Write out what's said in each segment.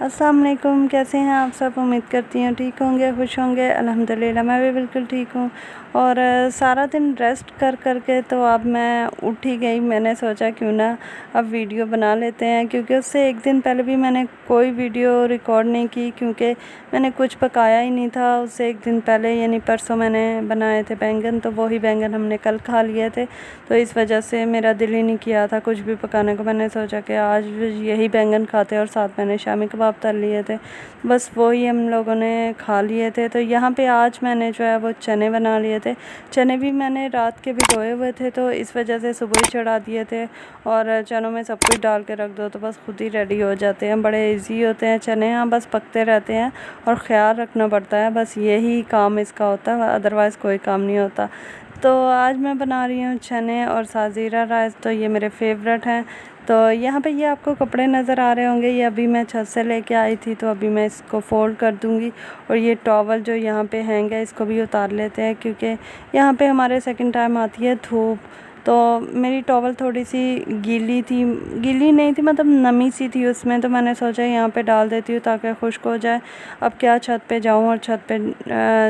अस्सलाम वालेकुम, कैसे हैं आप सब। उम्मीद करती हूँ ठीक होंगे, खुश होंगे। अल्हम्दुलिल्लाह मैं भी बिल्कुल ठीक हूँ। और सारा दिन रेस्ट कर कर के तो अब मैं उठ ही गई। मैंने सोचा क्यों ना अब वीडियो बना लेते हैं, क्योंकि उससे एक दिन पहले भी मैंने कोई वीडियो रिकॉर्ड नहीं की, क्योंकि मैंने कुछ पकाया ही नहीं था। उससे एक दिन पहले यानी परसों मैंने बनाए थे बैंगन, तो वही बैंगन हमने कल खा लिए थे। तो इस वजह से मेरा दिल ही नहीं किया था कुछ भी पकाने को। मैंने सोचा कि आज यही बैंगन खाते, और साथ मैंने शामी कबाब तल लिए थे, बस वही हम लोगों ने खा लिए थे। तो यहाँ पे आज मैंने जो है वो चने बना लिए थे। चने भी मैंने रात के भिगोए हुए थे, तो इस वजह से सुबह ही चढ़ा दिए थे। और चनों में सब कुछ डाल के रख दो तो बस खुद ही रेडी हो जाते हैं। बड़े इजी होते हैं चने, हाँ बस पकते रहते हैं और ख़्याल रखना पड़ता है, बस यही काम इसका होता है, अदरवाइज़ कोई काम नहीं होता। तो आज मैं बना रही हूँ चने और साथ ज़ीरा राइस, तो ये मेरे फेवरेट हैं। तो यहाँ पे ये आपको कपड़े नज़र आ रहे होंगे, ये अभी मैं छत से लेके आई थी, तो अभी मैं इसको फ़ोल्ड कर दूँगी। और ये टॉवल जो यहाँ पे हैंग है इसको भी उतार लेते हैं, क्योंकि यहाँ पे हमारे सेकंड टाइम आती है धूप। तो मेरी टॉवल थोड़ी सी गीली थी, गीली नहीं थी मतलब नमी सी थी उसमें, तो मैंने सोचा यहाँ पे डाल देती हूँ ताकि खुश्क हो जाए। अब क्या छत पे जाऊँ और छत पे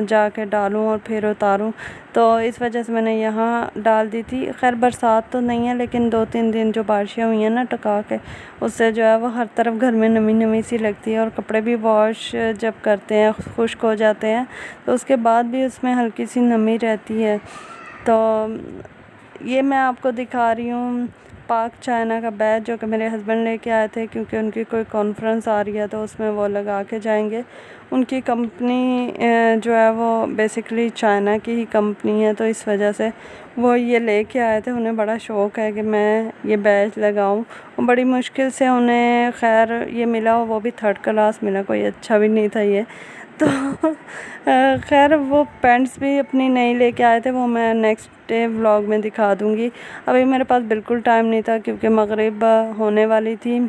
जाके डालूँ और फिर उतारूँ, तो इस वजह से मैंने यहाँ डाल दी थी। खैर बरसात तो नहीं है, लेकिन 2-3 दिन जो बारिशें हुई हैं ना टका के, उससे जो है वो हर तरफ घर में नमी नमी सी लगती है। और कपड़े भी वॉश जब करते हैं खुश्क हो जाते हैं, तो उसके बाद भी उसमें हल्की सी नमी रहती है। तो ये मैं आपको दिखा रही हूँ पाक चाइना का बैच, जो कि मेरे हस्बैंड लेके आए थे, क्योंकि उनकी कोई कॉन्फ्रेंस आ रही है तो उसमें वो लगा के जाएंगे। उनकी कंपनी जो है वो बेसिकली चाइना की ही कंपनी है, तो इस वजह से वो ये लेके आए थे। उन्हें बड़ा शौक़ है कि मैं ये बैच लगाऊं। बड़ी मुश्किल से उन्हें खैर ये मिला, वो भी 3rd क्लास मिला, कोई अच्छा भी नहीं था ये तो खैर वो पैंट्स भी अपनी नई लेके आए थे, वो मैं नेक्स्ट डे व्लॉग में दिखा दूँगी। अभी मेरे पास बिल्कुल टाइम नहीं था, क्योंकि मगरिब होने वाली थी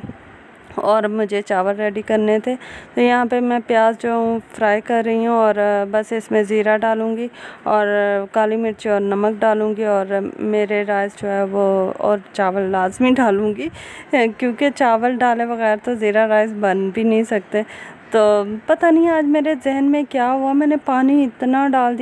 और मुझे चावल रेडी करने थे। तो यहाँ पे मैं प्याज जो फ्राई कर रही हूँ, और बस इसमें ज़ीरा डालूँगी और काली मिर्च और नमक डालूँगी, और मेरे राइस जो है वो और चावल लाजमी डालूँगी, क्योंकि चावल डाले बगैर तो ज़ीरा राइस बन भी नहीं सकते। तो पता नहीं आज मेरे जहन में क्या हुआ, मैंने पानी इतना डाल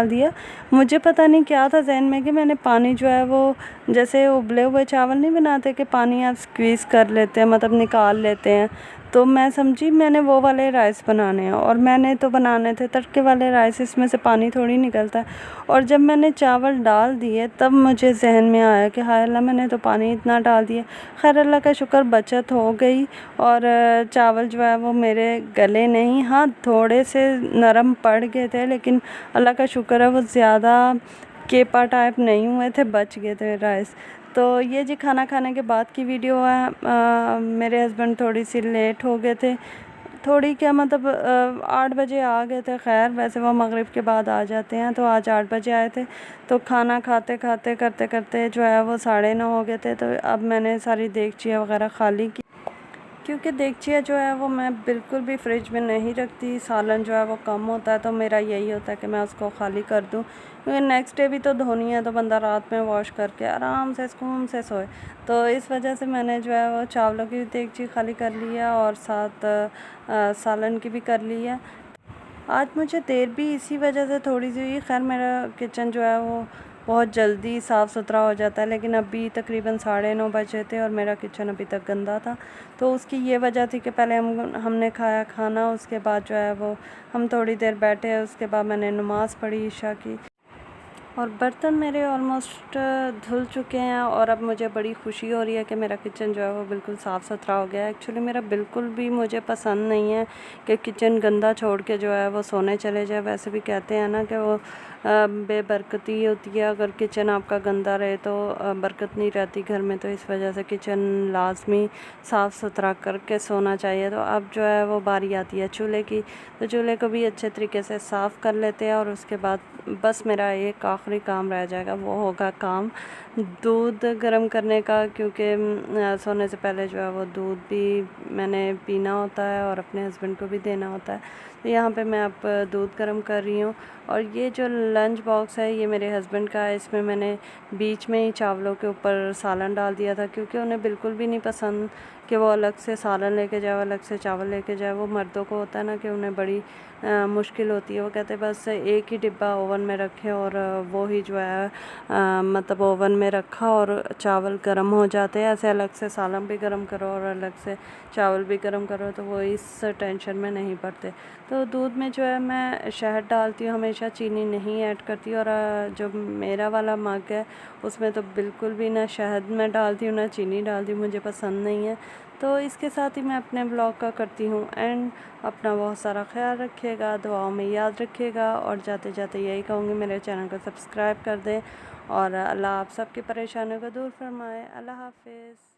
दिया। मुझे पता नहीं क्या था जहन में कि मैंने पानी जो है वो, जैसे उबले हुए चावल नहीं बनाते कि पानी आप स्क्वीज़ कर लेते हैं, मतलब निकाल लेते हैं, तो मैं समझी मैंने वो वाले राइस बनाने हैं। और मैंने तो बनाने थे तड़के वाले राइस, इसमें से पानी थोड़ी निकलता है। और जब मैंने चावल डाल दिए तब मुझे जहन में आया कि हाय अल्लाह, मैंने तो पानी इतना डाल दिया। खैर अल्लाह का शुक्र बचत हो गई, और चावल जो है वो मेरे गले नहीं, हाँ थोड़े से नरम पड़ गए थे, लेकिन अल्लाह का शुक्र है वो ज़्यादा केपा टाइप नहीं हुए थे, बच गए थे राइस। तो ये जी खाना खाने के बाद की वीडियो है। मेरे हस्बैंड थोड़ी सी लेट हो गए थे, थोड़ी क्या मतलब 8 बजे आ गए थे। खैर वैसे वो मगरिब के बाद आ जाते हैं, तो आज 8 बजे आए थे। तो खाना खाते खाते करते करते जो है वो 9:30 हो गए थे। तो अब मैंने सारी देगचियाँ वगैरह खाली की, क्योंकि देगचिया जो है वो मैं बिल्कुल भी फ्रिज में नहीं रखती। सालन जो है वो कम होता है, तो मेरा यही होता है कि मैं उसको खाली कर दूं, क्योंकि नेक्स्ट डे भी तो धोनी है, तो बंदा रात में वॉश करके आराम से सुकून से सोए। तो इस वजह से मैंने जो है वो चावलों की भी देगची खाली कर ली है, और साथ सालन की भी कर ली है। आज मुझे देर भी इसी वजह से थोड़ी सी हुई। खैर मेरा किचन जो है वो बहुत जल्दी साफ़ सुथरा हो जाता है, लेकिन अभी तकरीबन 9:30 बजे थे और मेरा किचन अभी तक गंदा था। तो उसकी ये वजह थी कि पहले हमने खाया खाना, उसके बाद जो है वो हम थोड़ी देर बैठे, उसके बाद मैंने नमाज़ पढ़ी ईशा की, और बर्तन मेरे ऑलमोस्ट धुल चुके हैं। और अब मुझे बड़ी खुशी हो रही है कि मेरा किचन जो है वो बिल्कुल साफ़ सुथरा हो गया है। एक्चुअली मेरा बिल्कुल भी मुझे पसंद नहीं है कि किचन गंदा छोड़ के जो है वो सोने चले जाए। वैसे भी कहते हैं ना कि वो बेबरकती होती है, अगर किचन आपका गंदा रहे तो बरकत नहीं रहती घर में। तो इस वजह से किचन लाजमी साफ़ सुथरा करके सोना चाहिए। तो अब जो है वो बारी आती है चूल्हे की, तो चूल्हे को भी अच्छे तरीके से साफ़ कर लेते हैं। और उसके बाद बस मेरा एक आखिरी काम रह जाएगा, वो होगा काम दूध गर्म करने का, क्योंकि सोने से पहले जो है वो दूध भी मैंने पीना होता है और अपने हस्बैंड को भी देना होता है। तो यहाँ पे मैं अब दूध गर्म कर रही हूँ। और ये जो लंच बॉक्स है ये मेरे हस्बैंड का है, इसमें मैंने बीच में ही चावलों के ऊपर सालन डाल दिया था, क्योंकि उन्हें बिल्कुल भी नहीं पसंद कि वो अलग से सालन लेके जाए, अलग से चावल लेके जाए। वो मर्दों को होता है ना कि उन्हें बड़ी मुश्किल होती है। वो कहते हैं बस एक ही डिब्बा ओवन में रखें और वो ही जो है मतलब ओवन में रखा और चावल गर्म हो जाते हैं। ऐसे अलग से सालन भी गर्म करो और अलग से चावल भी गर्म करो, तो वो इस टेंशन में नहीं पड़ते। तो दूध में जो है मैं शहद डालती हूँ हमेशा, चीनी नहीं ऐड करती। और जो मेरा वाला मग है उसमें तो बिल्कुल भी ना शहद मैं डालती हूँ ना चीनी डालती हूँ, मुझे पसंद नहीं है। तो इसके साथ ही मैं अपने ब्लॉग का करती हूँ एंड। अपना बहुत सारा ख्याल रखिएगा, दुआओं में याद रखिएगा, और जाते जाते यही कहूँगी मेरे चैनल को सब्सक्राइब कर दें। और अल्लाह आप सबकी परेशानियों को दूर फरमाए। अल्लाह हाफिज़।